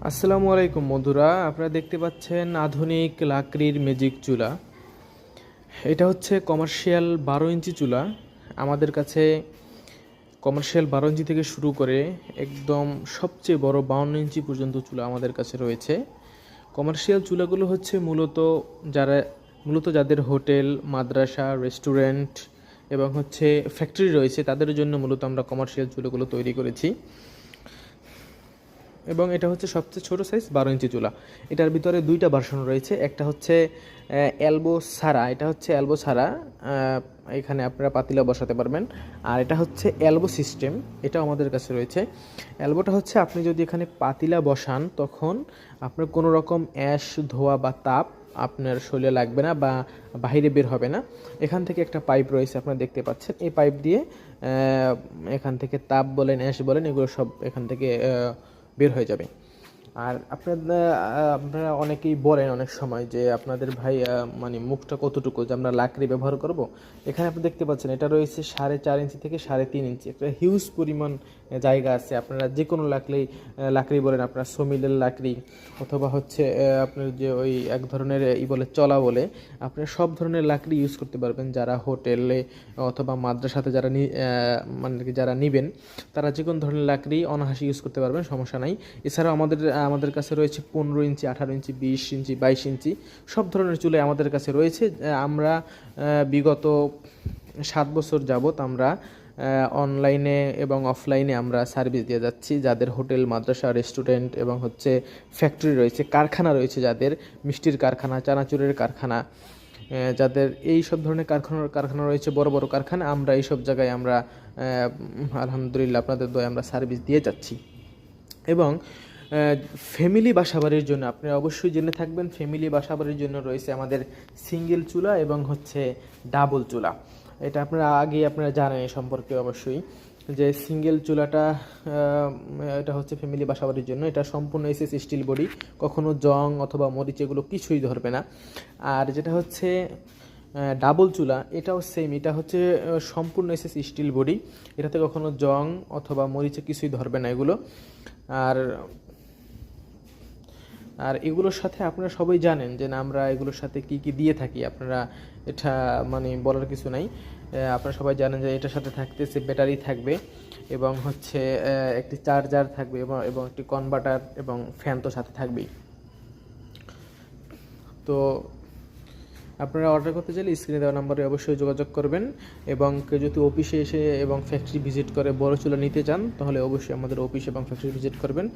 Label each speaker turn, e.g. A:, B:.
A: আসসালামু আলাইকুম বন্ধুরা, আপনারা দেখতে পাচ্ছেন আধুনিক লাকড়ির ম্যাজিক চুলা। এটা হচ্ছে কমার্শিয়াল 12 ইঞ্চি চুলা। আমাদের কাছে কমার্শিয়াল 12 ইঞ্চি থেকে শুরু করে একদম সবচেয়ে বড় 52 ইঞ্চি পর্যন্ত চুলা আমাদের কাছে রয়েছে। কমার্শিয়াল চুলাগুলো হচ্ছে মূলত যাদের হোটেল, মাদ্রাসা, রেস্টুরেন্ট এবং হচ্ছে ফ্যাক্টরি রয়েছে তাদের জন্য মূলত আমরা কমার্শিয়াল চুলাগুলো তৈরি করেছি। এবং এটা হচ্ছে সবচেয়ে ছোটো সাইজ 12 ইঞ্চি চুলা। এটার ভিতরে দুইটা ভার্সন রয়েছে, একটা হচ্ছে এলবো ছাড়া, এটা হচ্ছে এলবো ছাড়া, এখানে আপনারা পাতিলা বসাতে পারবেন। আর এটা হচ্ছে এলবো সিস্টেম, এটাও আমাদের কাছে রয়েছে। এলবোটা হচ্ছে আপনি যদি এখানে পাতিলা বসান তখন আপনার কোনো রকম অ্যাশ, ধোয়া বা তাপ আপনার শরীরে লাগবে না বা বাইরে বের হবে না। এখান থেকে একটা পাইপ রয়েছে, আপনারা দেখতে পাচ্ছেন। এই পাইপ দিয়ে এখান থেকে তাপ বলেন, অ্যাশ বলেন, এগুলো সব এখান থেকে বের হয়ে যাবে। আর আপনারা অনেকেই বলেন অনেক সময় যে আপনাদের ভাই মানে মুখটা কতটুকু, যে আমরা লাকড়ি ব্যবহার করব। এখানে আপনি দেখতে পাচ্ছেন এটা রয়েছে 4.5 ইঞ্চি থেকে 3.5 ইঞ্চি, একটা হিউজ পরিমাণ জায়গা আছে। আপনারা যে কোনো লাকড়ি বলেন, আপনার সমিলের লাকড়ি অথবা হচ্ছে আপনার যে ওই এক ধরনের বলে চলা বলে, আপনারা সব ধরনের লাকড়ি ইউজ করতে পারবেন। যারা হোটেলে অথবা মাদ্রাসাতে মানে কি যারা নিবেন, তারা যে কোনো ধরনের লাকড়ি অনায়াসে ইউজ করতে পারবেন, সমস্যা নাই। এছাড়াও আমাদের কাছে রয়েছে 15 ইঞ্চি, 18 ইঞ্চি, 20 ইঞ্চি, 22 ইঞ্চি সব ধরনের চুলে আমাদের কাছে রয়েছে। আমরা বিগত 7 বছর যাবত আমরা অনলাইনে এবং অফলাইনে আমরা সার্ভিস দিয়ে যাচ্ছি। যাদের হোটেল, মাদ্রাসা, রেস্টুরেন্ট এবং হচ্ছে ফ্যাক্টরি রয়েছে, কারখানা রয়েছে, যাদের মিষ্টির কারখানা, চানাচুরের কারখানা, যাদের এই সব ধরনের কারখানা রয়েছে, বড় বড় কারখানা, আমরা এই সব জায়গায় আমরা আলহামদুলিল্লাহ আপনাদের দয়ে আমরা সার্ভিস দিয়ে যাচ্ছি। এবং ফ্যামিলি বাসাবাড়ির জন্য আপনারা অবশ্যই জেনে থাকবেন, ফ্যামিলি বাসাবাড়ির জন্য রয়েছে আমাদের সিঙ্গেল চুলা এবং হচ্ছে ডাবল চুলা। এটা আপনারা জানেন এই সম্পর্কে অবশ্যই, যে সিঙ্গেল চুলাটা এটা হচ্ছে ফ্যামিলি বাসাবাড়ির জন্য। এটা সম্পূর্ণ এসএস স্টিল বডি, কখনো জং অথবা মরিচ এগুলো কিছুই ধরবে না। আর যেটা হচ্ছে ডাবল চুলা, এটাও সেম, এটা হচ্ছে সম্পূর্ণ এসএস স্টিল বডি, এটাতে কখনো জং অথবা মরিচে কিছুই ধরবে না এগুলো। আর আর এগুলোর সাথে আপনারা সবাই জানেন যে না, আমরা এগুলোর সাথে কি কি দিয়ে থাকি, আপনারা এটা মানে বলার কিছু নাই। আপনারা সবাই জানেন যে এটার সাথে থাকতেছে ব্যাটারি থাকবে এবং হচ্ছে একটি চার্জার থাকবে এবং একটি কনভার্টার এবং ফ্যান তো সাথে থাকবেই। তো আপনারা অর্ডার করতে চাইলে স্ক্রিনে দেওয়া নম্বরে অবশ্যই যোগাযোগ করবেন। এবং কেউ যদি অফিসে এসে এবং ফ্যাক্টরি ভিজিট করে বড় চুলা নিতে চান, তাহলে অবশ্যই আমাদের অফিস এবং ফ্যাক্টরি ভিজিট করবেন।